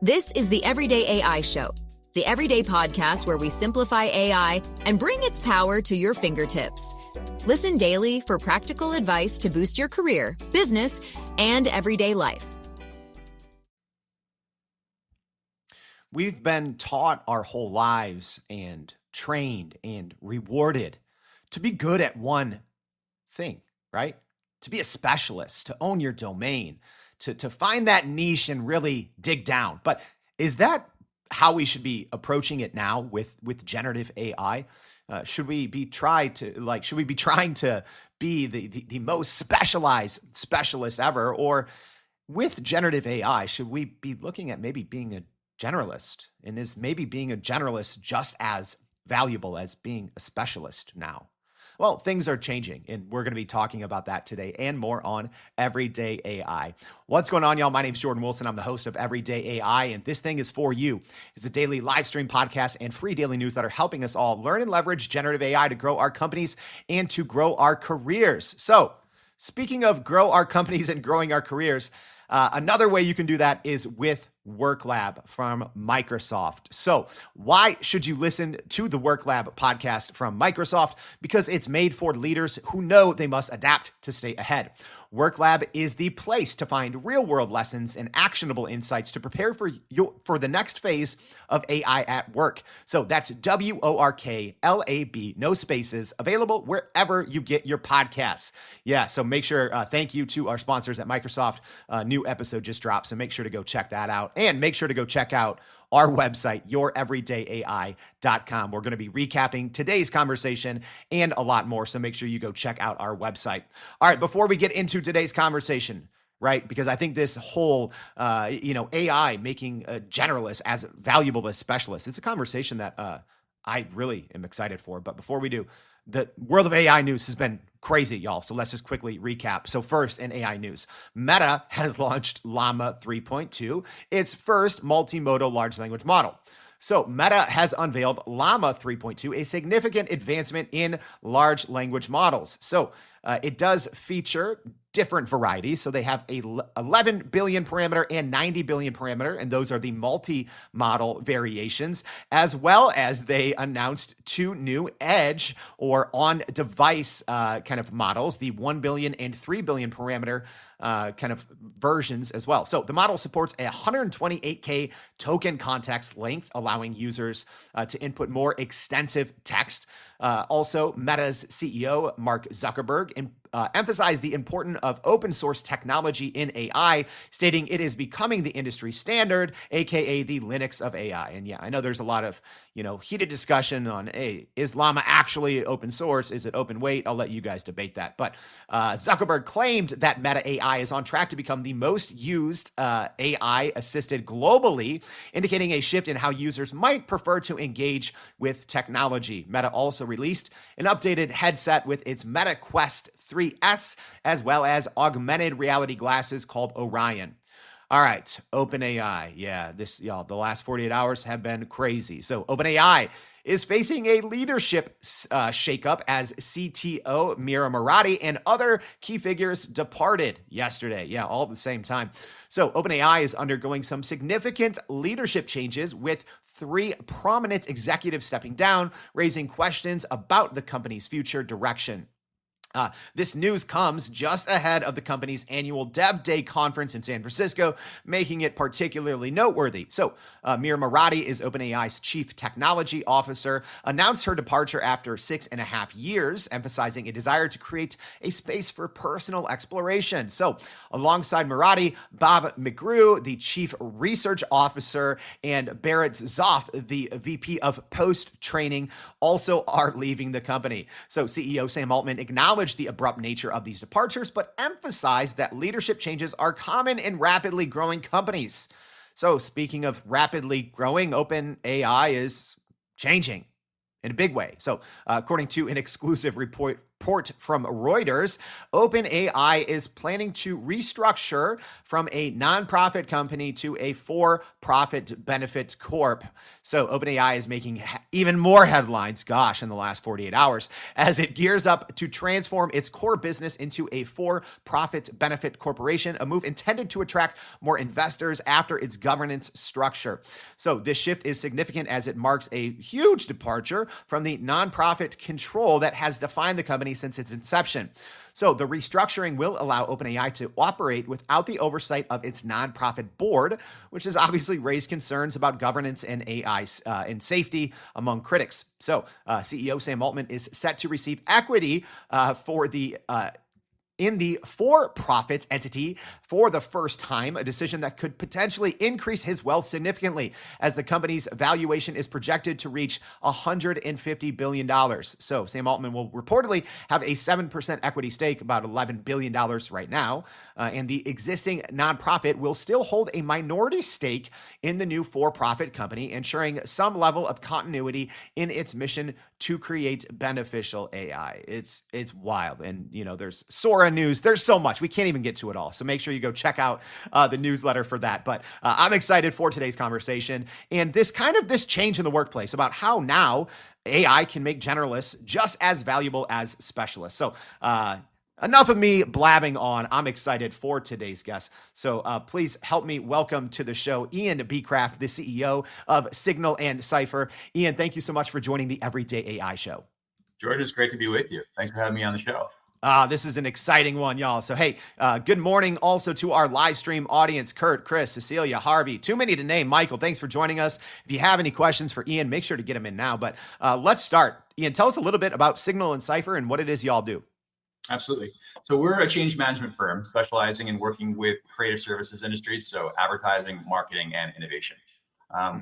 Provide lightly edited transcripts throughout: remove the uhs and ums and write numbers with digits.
This is the Everyday AI Show, the everyday podcast where we simplify AI and bring its power to your fingertips. Listen daily for practical advice to boost your career, business, and everyday life. We've been taught our whole lives and trained and rewarded to be good at one thing, right? To be a specialist, to own your domain, to find that niche and really dig down. But is that how we should be approaching it now with generative AI? Should we be trying to be the most specialized specialist ever? Or with generative AI, should we be looking at maybe being a generalist? And is maybe being a generalist just as valuable as being a specialist now? Well, things are changing, and we're going to be talking about that today and more on Everyday AI. What's going on, y'all? My name is Jordan Wilson. I'm the host of Everyday AI, and this thing is for you. It's a daily live stream podcast and free daily news that are helping us all learn and leverage generative AI to grow our companies and to grow our careers. So, speaking of grow our companies and growing our careers, another way you can do that is with WorkLab from Microsoft. So why should you listen to the WorkLab podcast from Microsoft? Because it's made for leaders who know they must adapt to stay ahead. WorkLab is the place to find real-world lessons and actionable insights to prepare for the next phase of AI at work. So that's WORKLAB, no spaces, available wherever you get your podcasts. Yeah, so make sure, thank you to our sponsors at Microsoft. New episode just dropped, so make sure to go check that out. And make sure to go check out our website, youreverydayai.com. We're going to be recapping today's conversation and a lot more. So make sure you go check out our website. All right, before we get into today's conversation, right? Because I think this whole, AI making a generalist as valuable as specialists, it's a conversation that I really am excited for. But before we do, the world of AI news has been crazy, y'all. So let's just quickly recap. So first, in AI news, Meta has launched Llama 3.2, its first multimodal large language model. So Meta has unveiled Llama 3.2, a significant advancement in large language models. So it does feature different varieties. So they have a 11 billion parameter and 90 billion parameter, and those are the multi-model variations, as well as they announced two new edge or on-device kind of models, the 1 billion and 3 billion parameter kind of versions as well. So the model supports a 128K token context length, allowing users to input more extensive text. Also, Meta's CEO, Mark Zuckerberg, emphasized the importance of open source technology in AI, stating it is becoming the industry standard, aka the Linux of AI. And yeah, I know there's a lot of heated discussion on, hey, is Llama actually open source? Is it open weight? I'll let you guys debate that. But Zuckerberg claimed that Meta AI is on track to become the most used AI assisted globally, indicating a shift in how users might prefer to engage with technology. Meta also released an updated headset with its Meta Quest 3S, as well as augmented reality glasses called Orion. All right, OpenAI. Yeah, the last 48 hours have been crazy. So OpenAI is facing a leadership shakeup as CTO Mira Murati and other key figures departed yesterday. Yeah, all at the same time. So OpenAI is undergoing some significant leadership changes, with 3 prominent executives stepping down, raising questions about the company's future direction. This news comes just ahead of the company's annual Dev Day conference in San Francisco, making it particularly noteworthy. So, Mira Murati is OpenAI's chief technology officer, announced her departure after 6.5 years, emphasizing a desire to create a space for personal exploration. So, alongside Murati, Bob McGrew, the chief research officer, and Barrett Zoff, the VP of post-training, also are leaving the company. So, CEO Sam Altman acknowledged the abrupt nature of these departures, but emphasized that leadership changes are common in rapidly growing companies. So speaking of rapidly growing, OpenAI is changing in a big way. So according to an exclusive report report from Reuters, OpenAI is planning to restructure from a nonprofit company to a for-profit benefit corp. So OpenAI is making even more headlines, in the last 48 hours, as it gears up to transform its core business into a for-profit benefit corporation, a move intended to attract more investors after its governance structure. So this shift is significant as it marks a huge departure from the nonprofit control that has defined the company since its inception. So the restructuring will allow OpenAI to operate without the oversight of its nonprofit board, which has obviously raised concerns about governance and AI and safety among critics. So CEO Sam Altman is set to receive equity in the for-profit entity for the first time, a decision that could potentially increase his wealth significantly, as the company's valuation is projected to reach $150 billion. So Sam Altman will reportedly have a 7% equity stake, about $11 billion right now, and the existing nonprofit will still hold a minority stake in the new for-profit company, ensuring some level of continuity in its mission to create beneficial AI. It's wild. And, there's Sora news. There's so much. We can't even get to it all. So make sure you go check out the newsletter for that. But I'm excited for today's conversation and this change in the workplace about how now AI can make generalists just as valuable as specialists. So enough of me blabbing on. I'm excited for today's guest. So please help me welcome to the show Ian Beacraft, the CEO of Signal and Cipher. Ian, thank you so much for joining the Everyday AI Show. George, it's great to be with you. Thanks for having me on the show. This is an exciting one, y'all. So, hey, good morning also to our live stream audience, Kurt, Chris, Cecilia, Harvey, too many to name. Michael, thanks for joining us. If you have any questions for Ian, make sure to get them in now. But let's start. Ian, tell us a little bit about Signal and Cipher and what it is y'all do. Absolutely. So we're a change management firm specializing in working with creative services industries, so advertising, marketing, and innovation.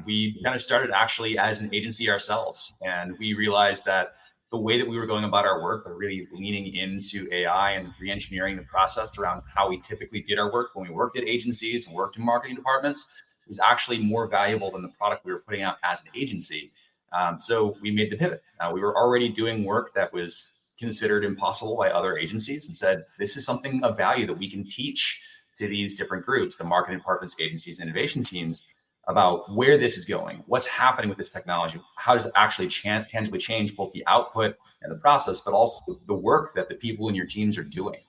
We kind of started actually as an agency ourselves, and we realized that the way that we were going about our work, but really leaning into AI and re-engineering the process around how we typically did our work when we worked at agencies and worked in marketing departments was actually more valuable than the product we were putting out as an agency. So we made the pivot. We were already doing work that was considered impossible by other agencies and said, this is something of value that we can teach to these different groups, the marketing departments, agencies, innovation teams, about where this is going, what's happening with this technology, how does it actually tangibly change both the output and the process, but also the work that the people in your teams are doing.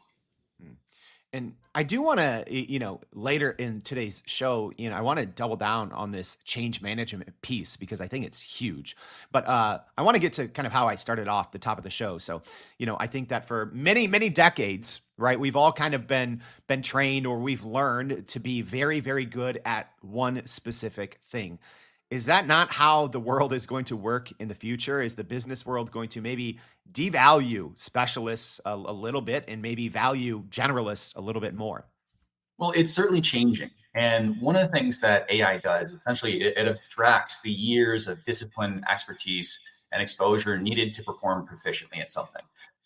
And I do want to, later in today's show, I want to double down on this change management piece because I think it's huge. But I want to get to kind of how I started off the top of the show. So, I think that for many, many decades, right, we've all kind of been trained or we've learned to be very, very good at one specific thing. Is that not how the world is going to work in the future? Is the business world going to maybe devalue specialists a little bit and maybe value generalists a little bit more? Well, it's certainly changing. And one of the things that AI does, essentially, it abstracts the years of discipline, expertise, and exposure needed to perform proficiently at something.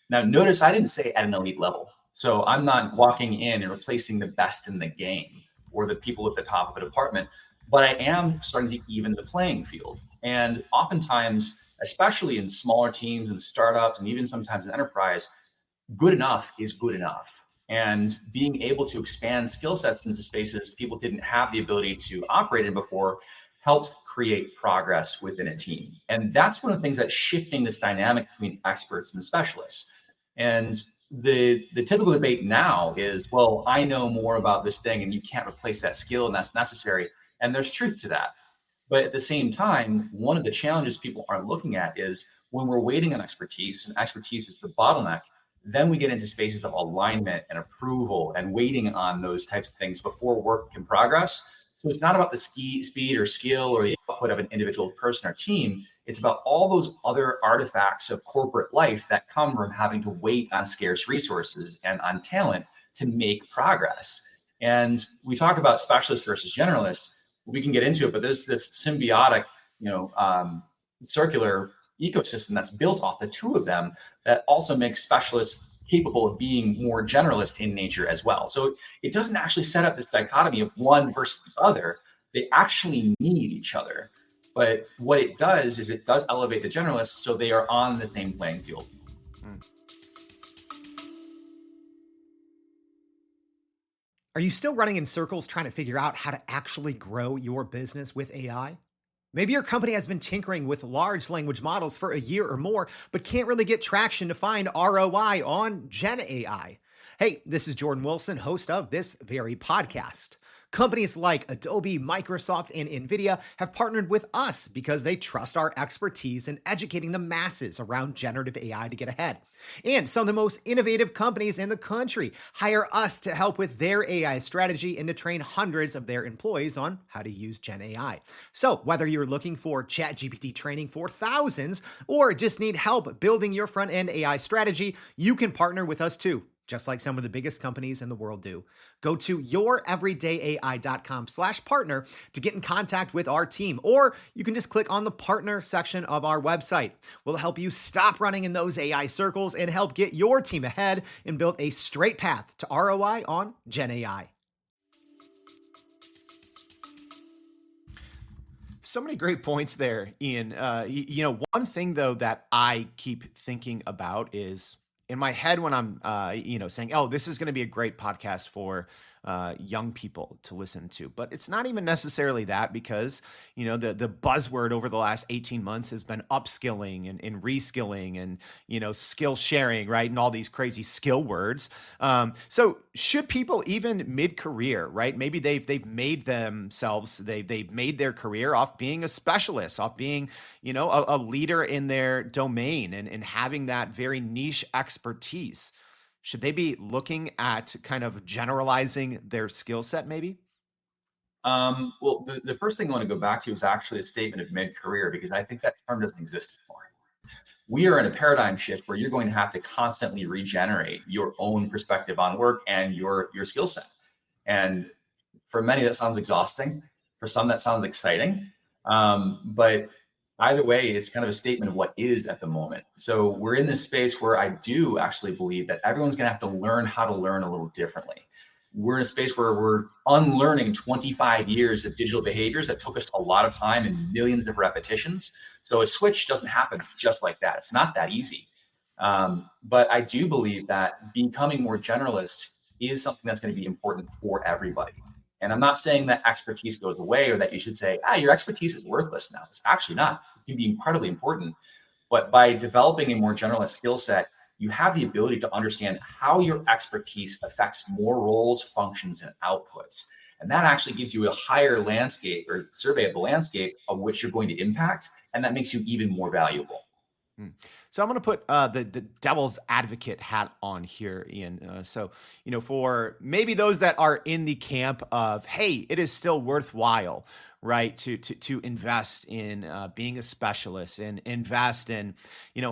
Now, notice I didn't say at an elite level. So I'm not walking in and replacing the best in the game or the people at the top of a department, but I am starting to even the playing field. And oftentimes, especially in smaller teams and startups, and even sometimes in enterprise, good enough is good enough. And being able to expand skill sets into spaces people didn't have the ability to operate in before helps create progress within a team. And that's one of the things that's shifting this dynamic between experts and specialists. And the typical debate now is, well, I know more about this thing and you can't replace that skill and that's necessary. And there's truth to that. But at the same time, one of the challenges people aren't looking at is when we're waiting on expertise, and expertise is the bottleneck, then we get into spaces of alignment and approval and waiting on those types of things before work can progress. So it's not about the speed or skill or the output of an individual person or team. It's about all those other artifacts of corporate life that come from having to wait on scarce resources and on talent to make progress. And we talk about specialists versus generalists. We can get into it, but there's this symbiotic, circular ecosystem that's built off the two of them that also makes specialists capable of being more generalist in nature as well. So it doesn't actually set up this dichotomy of one versus the other. They actually need each other. But what it does is it does elevate the generalists so they are on the same playing field. Are you still running in circles trying to figure out how to actually grow your business with AI? Maybe your company has been tinkering with large language models for a year or more, but can't really get traction to find ROI on Gen AI. Hey, this is Jordan Wilson, host of this very podcast. Companies like Adobe, Microsoft, and NVIDIA have partnered with us because they trust our expertise in educating the masses around generative AI to get ahead. And some of the most innovative companies in the country hire us to help with their AI strategy and to train hundreds of their employees on how to use Gen AI. So whether you're looking for ChatGPT training for thousands or just need help building your front-end AI strategy, you can partner with us too, just like some of the biggest companies in the world do. Go to youreverydayai.com/partner to get in contact with our team, or you can just click on the partner section of our website. We'll help you stop running in those AI circles and help get your team ahead and build a straight path to ROI on Gen AI. So many great points there, Ian. One thing though that I keep thinking about is in my head when I'm, saying, "Oh, this is going to be a great podcast for young people to listen to," but it's not even necessarily that because the buzzword over the last 18 months has been upskilling and reskilling and skill sharing, right, and all these crazy skill words. So should people even mid-career, right? Maybe they've made themselves, they've made their career off being a specialist, off being a leader in their domain and having that very niche expertise. Should they be looking at kind of generalizing their skill set maybe? Well, the first thing I want to go back to is actually a statement of mid-career, because I think that term doesn't exist anymore. We are in a paradigm shift where you're going to have to constantly regenerate your own perspective on work and your skill set. And for many, that sounds exhausting. For some, that sounds exciting. But either way, it's kind of a statement of what is at the moment. So we're in this space where I do actually believe that everyone's going to have to learn how to learn a little differently. We're in a space where we're unlearning 25 years of digital behaviors that took us a lot of time and millions of repetitions. So a switch doesn't happen just like that. It's not that easy. But I do believe that becoming more generalist is something that's going to be important for everybody. And I'm not saying that expertise goes away or that you should say, your expertise is worthless now. It's actually not. It can be incredibly important. But by developing a more generalist skill set, you have the ability to understand how your expertise affects more roles, functions, and outputs. And that actually gives you a higher landscape or survey of the landscape of which you're going to impact. And that makes you even more valuable. So I'm going to put the devil's advocate hat on here, Ian. For maybe those that are in the camp of, hey, it is still worthwhile, right, to invest in being a specialist and invest in,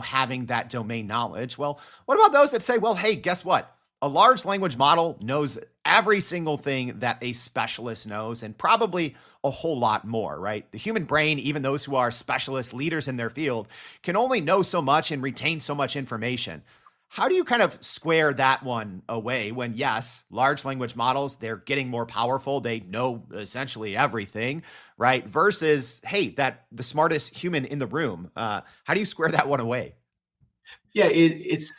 having that domain knowledge. Well, what about those that say, well, hey, guess what? A large language model knows every single thing that a specialist knows and probably a whole lot more, right? The human brain, even those who are specialist leaders in their field, can only know so much and retain so much information. How do you kind of square that one away when, yes, large language models, they're getting more powerful. They know essentially everything, right? Versus, hey, that the smartest human in the room. How do you square that one away? Yeah, it's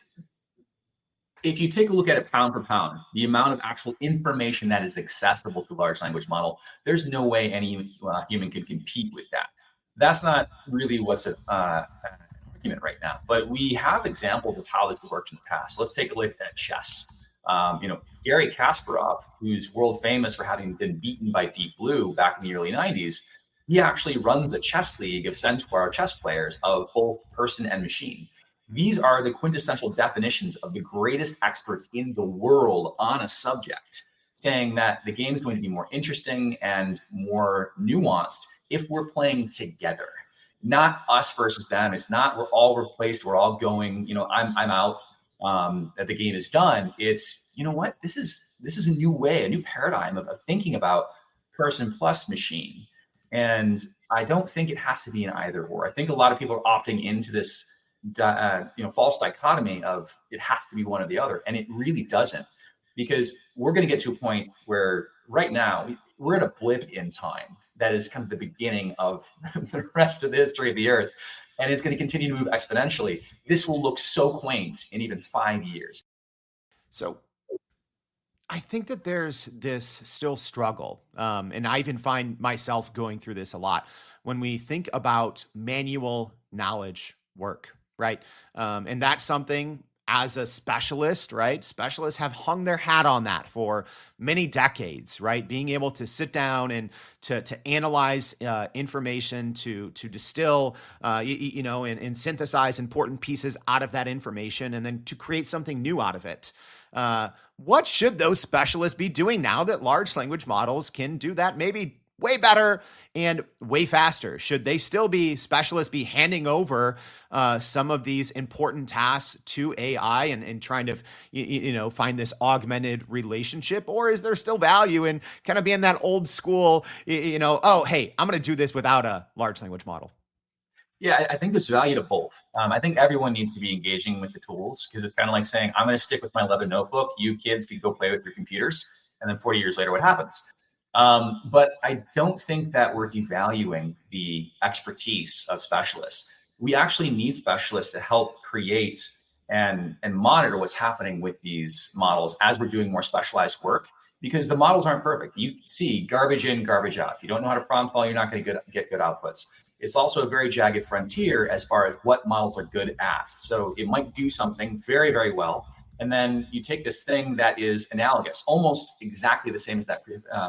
if you take a look at it pound for pound, the amount of actual information that is accessible to a large language model, there's no way any human can compete with that. That's not really what's an argument right now. But we have examples of how this has worked in the past. So let's take a look at chess. Garry Kasparov, who's world famous for having been beaten by Deep Blue back in the early 90s, he actually runs a chess league of Centaur chess players of both person and machine. These are the quintessential definitions of the greatest experts in the world on a subject, saying that the game is going to be more interesting and more nuanced if we're playing together, not us versus them. It's not we're all replaced, we're all going, I'm out, that the game is done. It's, this is a new way, a new paradigm of thinking about person plus machine. And I don't think it has to be an either or. I think a lot of people are opting into this false dichotomy of it has to be one or the other. And it really doesn't, because we're going to get to a point where right now we're at a blip in time that is kind of the beginning of the rest of the history of the earth. And it's going to continue to move exponentially. This will look so quaint in even 5 years. So I think that there's this still struggle, and I even find myself going through this a lot when we think about manual knowledge work, right? And that's something as a specialist, right? Specialists have hung their hat on that for many decades, right? Being able to sit down and to analyze information, to distill, and synthesize important pieces out of that information, and then to create something new out of it. What should those specialists be doing now that large language models can do that maybe way better and way faster? Should they still be specialists be handing over some of these important tasks to AI and trying to find this augmented relationship? Or is there still value in kind of being that old school, oh, hey, I'm going to do this without a large language model? Yeah, I think there's value to both. I think everyone needs to be engaging with the tools because it's kind of like saying, I'm going to stick with my leather notebook. You kids can go play with your computers. And then 40 years later, what happens? But I don't think that we're devaluing the expertise of specialists. We actually need specialists to help create and monitor what's happening with these models as we're doing more specialized work, because the models aren't perfect. You see garbage in, garbage out. If you don't know how to problem solve, you're not going to get good outputs. It's also a very jagged frontier as far as what models are good at. So it might do something very, very well. And then you take this thing that is analogous, almost exactly the same as that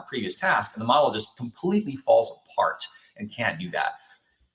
previous task, and the model just completely falls apart and can't do that.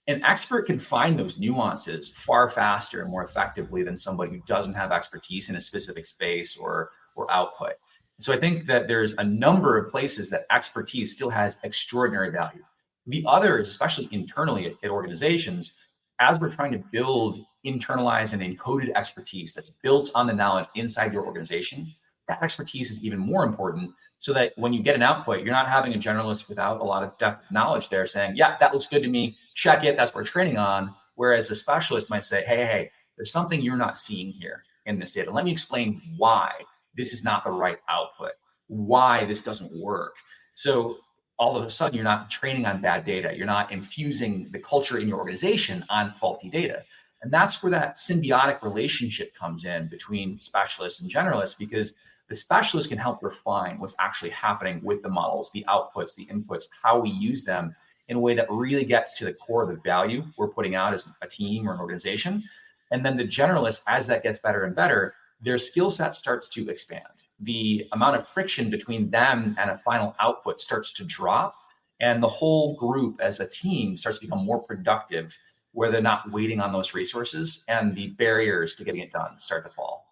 An expert can find those nuances far faster and more effectively than somebody who doesn't have expertise in a specific space or output. So I think that there's a number of places that expertise still has extraordinary value. The other is, especially internally at organizations, as we're trying to build internalized and encoded expertise that's built on the knowledge inside your organization, that expertise is even more important so that when you get an output, you're not having a generalist without a lot of depth knowledge there saying, yeah, that looks good to me, check it, that's what we're training on. Whereas a specialist might say, hey, there's something you're not seeing here in this data. Let me explain why this is not the right output, why this doesn't work. So all of a sudden, you're not training on bad data. You're not infusing the culture in your organization on faulty data. And that's where that symbiotic relationship comes in between specialists and generalists, because the specialists can help refine what's actually happening with the models, the outputs, the inputs, how we use them in a way that really gets to the core of the value we're putting out as a team or an organization. And then the generalists, as that gets better and better, their skill set starts to expand. The amount of friction between them and a final output starts to drop, and the whole group as a team starts to become more productive, where they're not waiting on those resources, and the barriers to getting it done start to fall.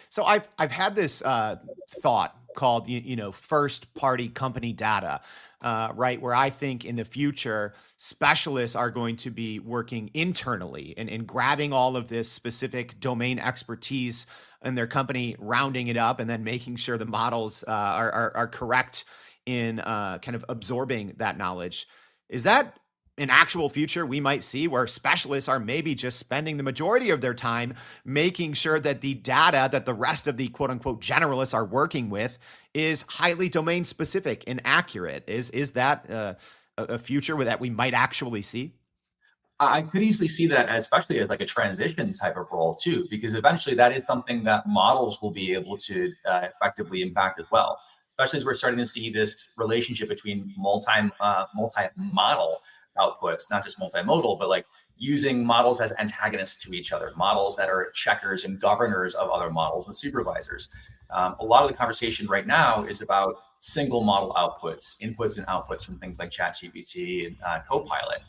So I've had this thought called first party company data, right? Where I think in the future, specialists are going to be working internally and grabbing all of this specific domain expertise in their company, rounding it up, and then making sure the models are correct in kind of absorbing that knowledge. Is that an actual future we might see where specialists are maybe just spending the majority of their time making sure that the data that the rest of the quote unquote generalists are working with is highly domain specific and accurate? Is that a future that we might actually see? I could easily see that, especially as like a transition type of role too, because eventually that is something that models will be able to effectively impact as well. Especially as we're starting to see this relationship between multi-model outputs, not just multimodal, but like using models as antagonists to each other, models that are checkers and governors of other models and supervisors. A lot of the conversation right now is about single model outputs, inputs and outputs from things like ChatGPT and Copilot.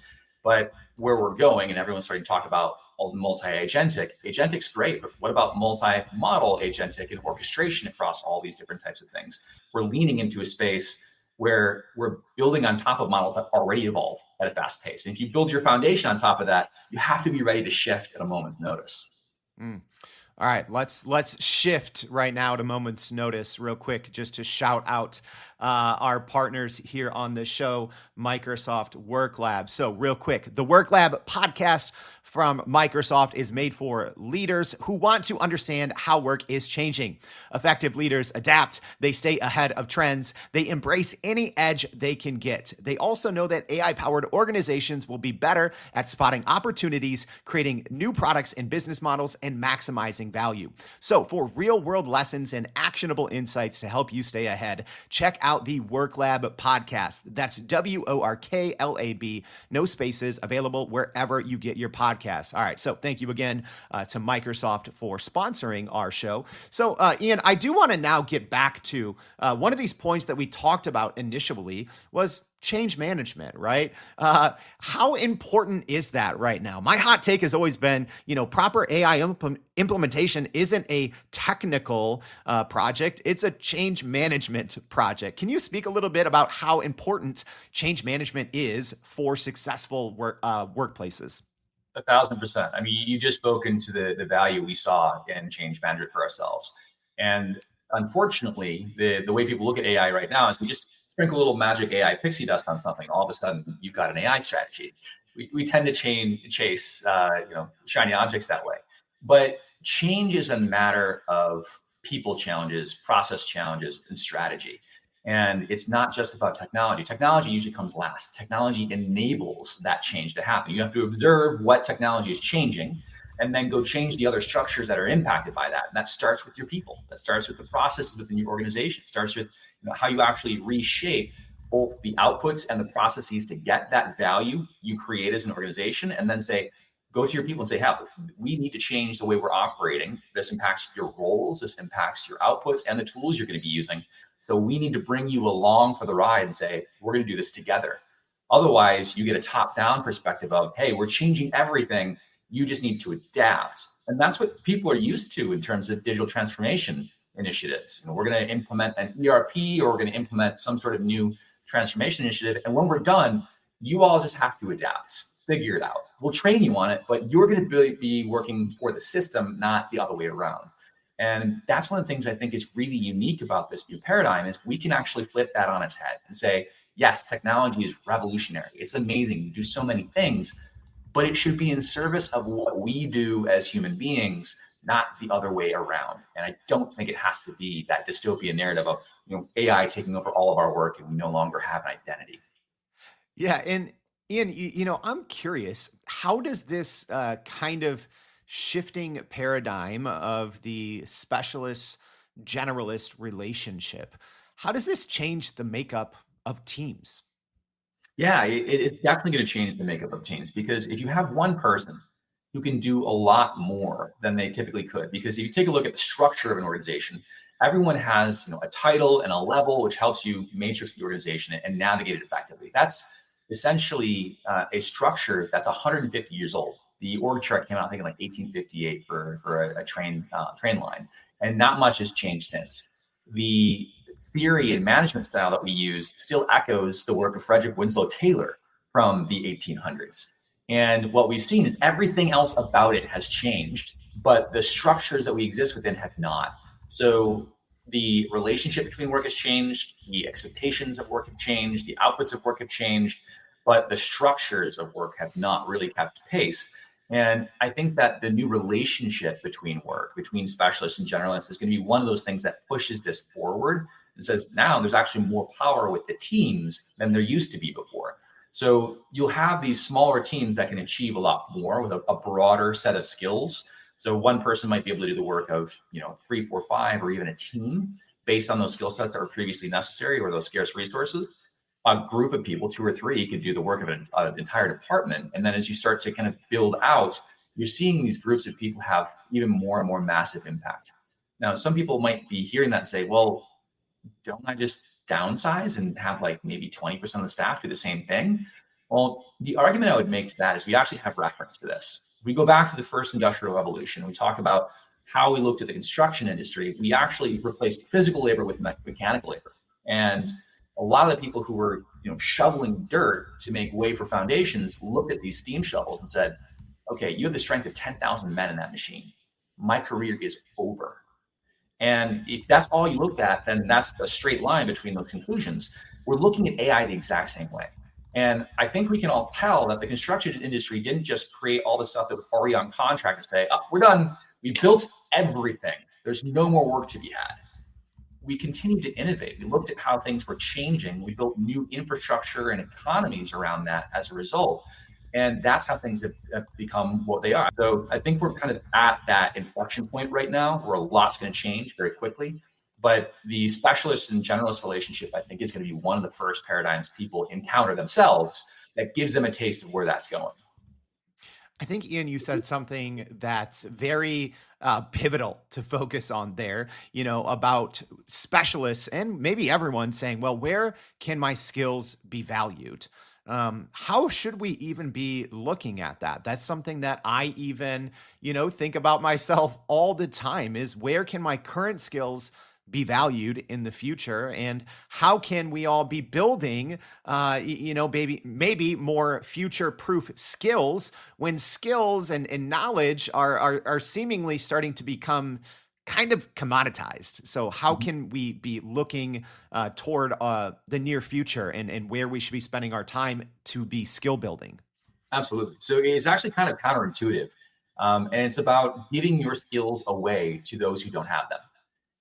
But where we're going, and everyone's starting to talk about multi-agentic. Agentic's great, but what about multi-model agentic and orchestration across all these different types of things? We're leaning into a space where we're building on top of models that already evolve at a fast pace. And if you build your foundation on top of that, you have to be ready to shift at a moment's notice. All right, let's shift right now to moment's notice real quick, just to shout out our partners here on the show, Microsoft Work Lab. So real quick, the Work Lab podcast from Microsoft is made for leaders who want to understand how work is changing. Effective leaders adapt, they stay ahead of trends, they embrace any edge they can get. They also know that AI-powered organizations will be better at spotting opportunities, creating new products and business models, and maximizing value. So for real-world lessons and actionable insights to help you stay ahead, check out the Work Lab podcast. That's WORKLAB, no spaces, available wherever you get your podcasts. All right, so thank you again to Microsoft for sponsoring our show. So Ian, I do want to now get back to one of these points that we talked about initially was change management, right? How important is that right now? My hot take has always been, proper AI implementation isn't a technical project, it's a change management project. Can you speak a little bit about how important change management is for successful workplaces? 1,000%. I mean, you just spoken to the value we saw in change management for ourselves. And unfortunately, the way people look at AI right now is we just sprinkle a little magic AI pixie dust on something. All of a sudden, you've got an AI strategy. We tend to chase shiny objects that way. But change is a matter of people challenges, process challenges, and strategy. And it's not just about technology. Technology usually comes last. Technology enables that change to happen. You have to observe what technology is changing and then go change the other structures that are impacted by that. And that starts with your people. That starts with the processes within your organization. It starts with how you actually reshape both the outputs and the processes to get that value you create as an organization, and then go to your people and say, hey, we need to change the way we're operating. This impacts your roles, this impacts your outputs and the tools you're going to be using. So we need to bring you along for the ride and say, we're going to do this together. Otherwise, you get a top-down perspective of, hey, we're changing everything. You just need to adapt. And that's what people are used to in terms of digital transformation initiatives. We're going to implement an ERP, or we're going to implement some sort of new transformation initiative. And when we're done, you all just have to adapt, figure it out. We'll train you on it, but you're going to be working for the system, not the other way around. And that's one of the things I think is really unique about this new paradigm is we can actually flip that on its head and say, yes, technology is revolutionary. It's amazing. You do so many things, but it should be in service of what we do as human beings, not the other way around. And I don't think it has to be that dystopian narrative of AI taking over all of our work and we no longer have an identity. Yeah, and Ian, I'm curious, how does this kind of shifting paradigm of the specialist generalist relationship, how does this change the makeup of teams? Yeah, it's definitely going to change the makeup of teams, because if you have one person who can do a lot more than they typically could, because if you take a look at the structure of an organization, everyone has a title and a level which helps you matrix the organization and navigate it effectively. That's essentially a structure that's 150 years old. The org chart came out, I think, in like 1858 for a train line, and not much has changed since. The theory and management style that we use still echoes the work of Frederick Winslow Taylor from the 1800s. And what we've seen is everything else about it has changed, but the structures that we exist within have not. So the relationship between work has changed, the expectations of work have changed, the outputs of work have changed, but the structures of work have not really kept pace. And I think that the new relationship between work, between specialists and generalists, is going to be one of those things that pushes this forward. It says now there's actually more power with the teams than there used to be before. So you'll have these smaller teams that can achieve a lot more with a broader set of skills. So one person might be able to do the work of 3, 4, 5, or even a team based on those skill sets that were previously necessary or those scarce resources. A group of people, 2 or 3, could do the work of an entire department. And then as you start to kind of build out, you're seeing these groups of people have even more and more massive impact. Now, some people might be hearing that and say, well, don't I just downsize and have like maybe 20% of the staff do the same thing? Well, the argument I would make to that is we actually have reference to this. We go back to the first industrial revolution. We talk about how we looked at the construction industry. We actually replaced physical labor with mechanical labor. And a lot of the people who were shoveling dirt to make way for foundations looked at these steam shovels and said, okay, you have the strength of 10,000 men in that machine. My career is over. And if that's all you looked at, then that's a straight line between those conclusions. We're looking at AI the exact same way. And I think we can all tell that the construction industry didn't just create all the stuff that was already on contract and say, oh, we're done. We built everything. There's no more work to be had. We continued to innovate. We looked at how things were changing. We built new infrastructure and economies around that as a result. And that's how things have become what they are. So I think we're kind of at that inflection point right now where a lot's going to change very quickly. But the specialist and generalist relationship, I think, is going to be one of the first paradigms people encounter themselves that gives them a taste of where that's going. I think, Ian, you said something that's very pivotal to focus on there, about specialists and maybe everyone saying, well, where can my skills be valued? How should we even be looking at that? That's something that I even, think about myself all the time is where can my current skills be valued in the future, and how can we all be building, maybe more future-proof skills when skills and knowledge are seemingly starting to become kind of commoditized. So how can we be looking toward the near future and where we should be spending our time to be skill building? Absolutely. So it's actually kind of counterintuitive. And it's about giving your skills away to those who don't have them.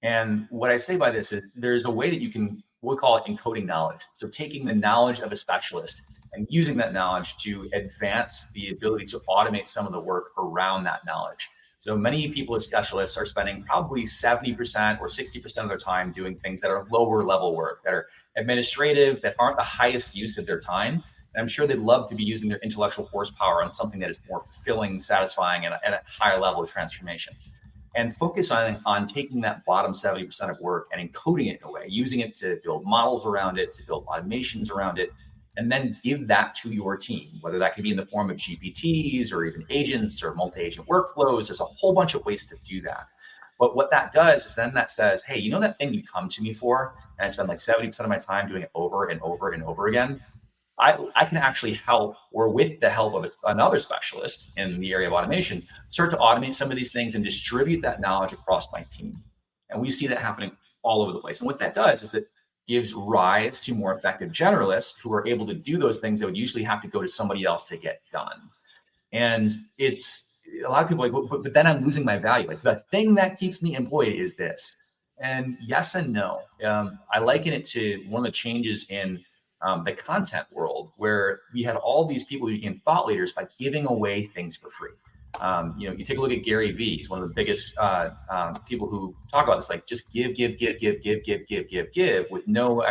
And what I say by this is there's a way that you can, we'll call it encoding knowledge. So taking the knowledge of a specialist and using that knowledge to advance the ability to automate some of the work around that knowledge. So many people as specialists are spending probably 70% or 60% of their time doing things that are lower level work, that are administrative, that aren't the highest use of their time. And I'm sure they'd love to be using their intellectual horsepower on something that is more fulfilling, satisfying, and at a higher level of transformation. And focus on taking that bottom 70% of work and encoding it in a way, using it to build models around it, to build automations around it, and then give that to your team, whether that could be in the form of GPTs or even agents or multi-agent workflows. There's a whole bunch of ways to do that. But what that does is then that says, hey, that thing you come to me for, and I spend like 70% of my time doing it over and over and over again, I can actually help, or with the help of another specialist in the area of automation, start to automate some of these things and distribute that knowledge across my team. And we see that happening all over the place. And what that does is it gives rise to more effective generalists who are able to do those things that would usually have to go to somebody else to get done. And it's a lot of people are like, but then I'm losing my value. Like the thing that keeps me employed is this. And yes and no. I liken it to one of the changes in the content world, where we had all these people who became thought leaders by giving away things for free. You take a look at Gary Vee. He's one of the biggest people who talk about this, like just give with no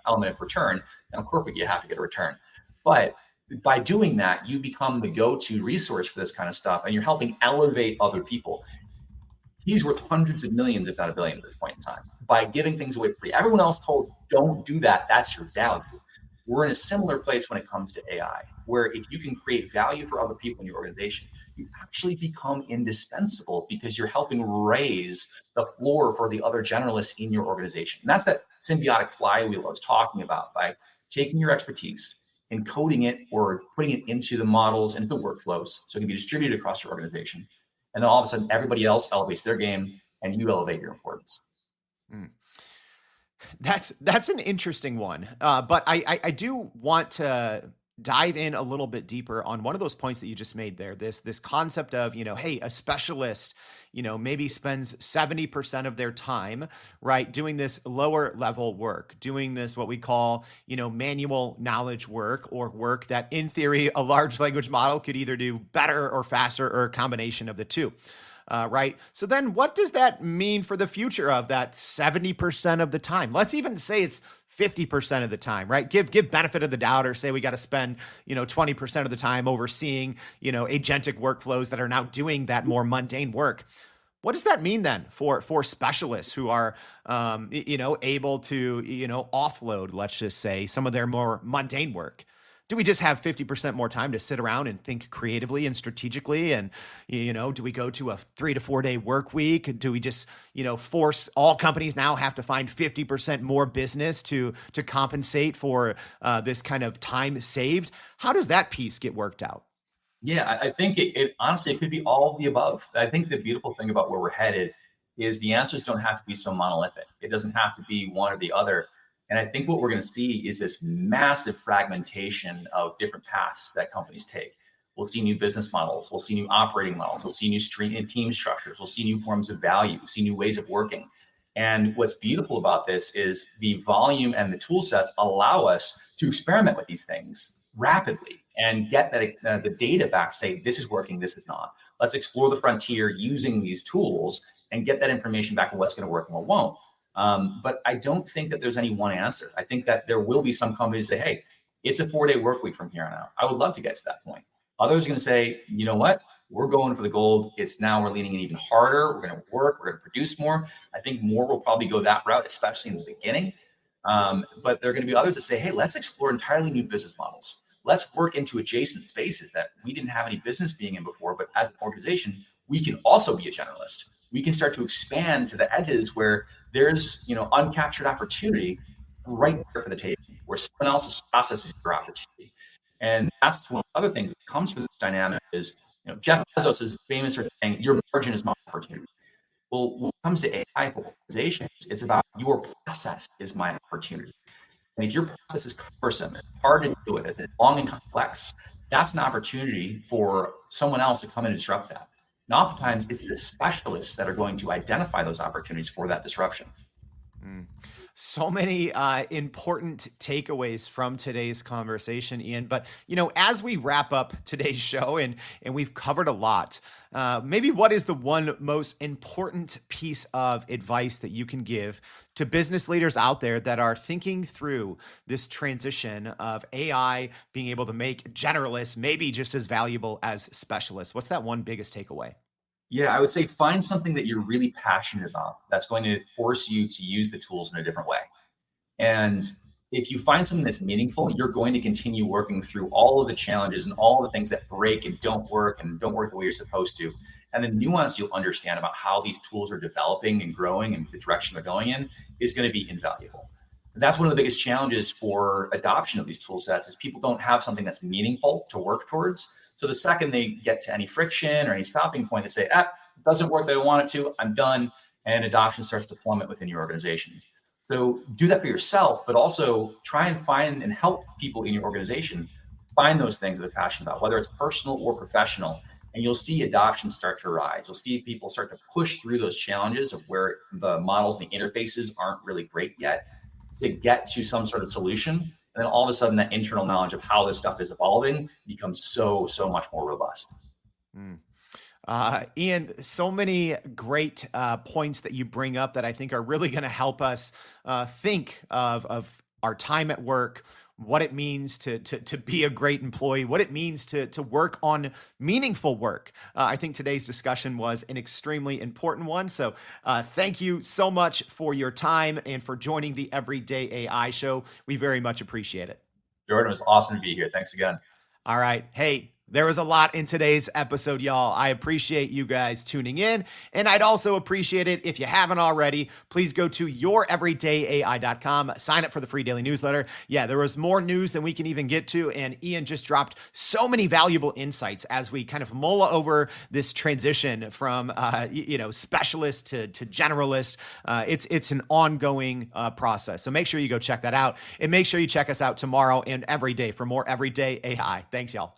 element of return. And of course, you have to get a return. But by doing that, you become the go-to resource for this kind of stuff, and you're helping elevate other people. He's worth hundreds of millions, if not a billion at this point in time, by giving things away for free. Everyone else told, don't do that. That's your value. We're in a similar place when it comes to AI, where if you can create value for other people in your organization, you actually become indispensable because you're helping raise the floor for the other generalists in your organization. And that's that symbiotic flywheel I was talking about, by taking your expertise, encoding it or putting it into the models, into the workflows, so it can be distributed across your organization. And then all of a sudden, everybody else elevates their game and you elevate your importance. That's an interesting one. But I do want to dive in a little bit deeper on one of those points that you just made there. This concept of, hey, a specialist, maybe spends 70% of their time, right, doing this lower level work, doing this, what we call, manual knowledge work, or work that in theory, a large language model could either do better or faster, or a combination of the two. Right. So then what does that mean for the future of that 70% of the time? Let's even say it's 50% of the time, right? Give benefit of the doubt, or say we got to spend, 20% of the time overseeing, agentic workflows that are now doing that more mundane work. What does that mean then for specialists who are, able to, offload, let's just say, some of their more mundane work? Do we just have 50% more time to sit around and think creatively and strategically? And, do we go to a 3 to 4 day work week? Do we just, force all companies now have to find 50% more business to compensate for this kind of time saved? How does that piece get worked out? Yeah, I think it honestly, it could be all of the above. I think the beautiful thing about where we're headed is the answers don't have to be so monolithic. It doesn't have to be one or the other. And I think what we're going to see is this massive fragmentation of different paths that companies take. We'll see new business models. We'll see new operating models. We'll see new team structures. We'll see new forms of value. We'll see new ways of working. And what's beautiful about this is the volume and the tool sets allow us to experiment with these things rapidly and get that the data back, say, this is working, this is not. Let's explore the frontier using these tools and get that information back on what's going to work and what won't. But I don't think that there's any one answer. I think that there will be some companies say, hey, it's a 4-day work week from here on out. I would love to get to that point. Others are going to say, you know what? We're going for the gold. It's now we're leaning in even harder. We're going to work. We're going to produce more. I think more will probably go that route, especially in the beginning. But there are going to be others that say, hey, let's explore entirely new business models. Let's work into adjacent spaces that we didn't have any business being in before. But as an organization, we can also be a generalist. We can start to expand to the edges where there's, uncaptured opportunity right there for the table, where someone else's process is your opportunity. And that's one of the other things that comes from this dynamic is, Jeff Bezos is famous for saying, your margin is my opportunity. Well, when it comes to AI organizations, it's about your process is my opportunity. And if your process is cumbersome, it's hard to deal with, it's long and complex, that's an opportunity for someone else to come in and disrupt that. And oftentimes, it's the specialists that are going to identify those opportunities for that disruption. So many important takeaways from today's conversation, Ian. But, as we wrap up today's show and we've covered a lot, maybe what is the one most important piece of advice that you can give to business leaders out there that are thinking through this transition of AI being able to make generalists maybe just as valuable as specialists? What's that one biggest takeaway? Yeah, I would say find something that you're really passionate about that's going to force you to use the tools in a different way. And if you find something that's meaningful, you're going to continue working through all of the challenges and all the things that break and don't work the way you're supposed to. And the nuance you'll understand about how these tools are developing and growing and the direction they're going in is going to be invaluable. That's one of the biggest challenges for adoption of these tool sets is people don't have something that's meaningful to work towards. So the second they get to any friction or any stopping point, they say, it doesn't work the way I want it to, I'm done. And adoption starts to plummet within your organizations. So do that for yourself, but also try and find and help people in your organization find those things that they're passionate about, whether it's personal or professional. And you'll see adoption start to rise. You'll see people start to push through those challenges of where the models and the interfaces aren't really great yet to get to some sort of solution. And then all of a sudden, that internal knowledge of how this stuff is evolving becomes so much more robust. Ian, so many great points that you bring up that I think are really going to help us think of our time at work, what it means to be a great employee, what it means to work on meaningful work. I think today's discussion was an extremely important one. So thank you so much for your time and for joining the Everyday AI Show. We very much appreciate it. Jordan, it was awesome to be here. Thanks again. All right. Hey, there was a lot in today's episode, y'all. I appreciate you guys tuning in. And I'd also appreciate it if you haven't already, please go to youreverydayai.com, sign up for the free daily newsletter. Yeah, there was more news than we can even get to. And Ian just dropped so many valuable insights as we kind of mull over this transition from, specialist to generalist. It's an ongoing process. So make sure you go check that out and make sure you check us out tomorrow and every day for more Everyday AI. Thanks, y'all.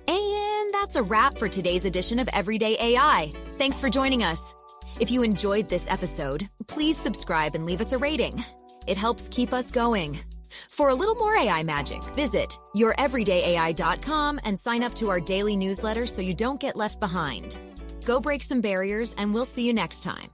And that's a wrap for today's edition of Everyday AI. Thanks for joining us. If you enjoyed this episode, please subscribe and leave us a rating. It helps keep us going. For a little more AI magic, visit youreverydayai.com and sign up to our daily newsletter so you don't get left behind. Go break some barriers, and we'll see you next time.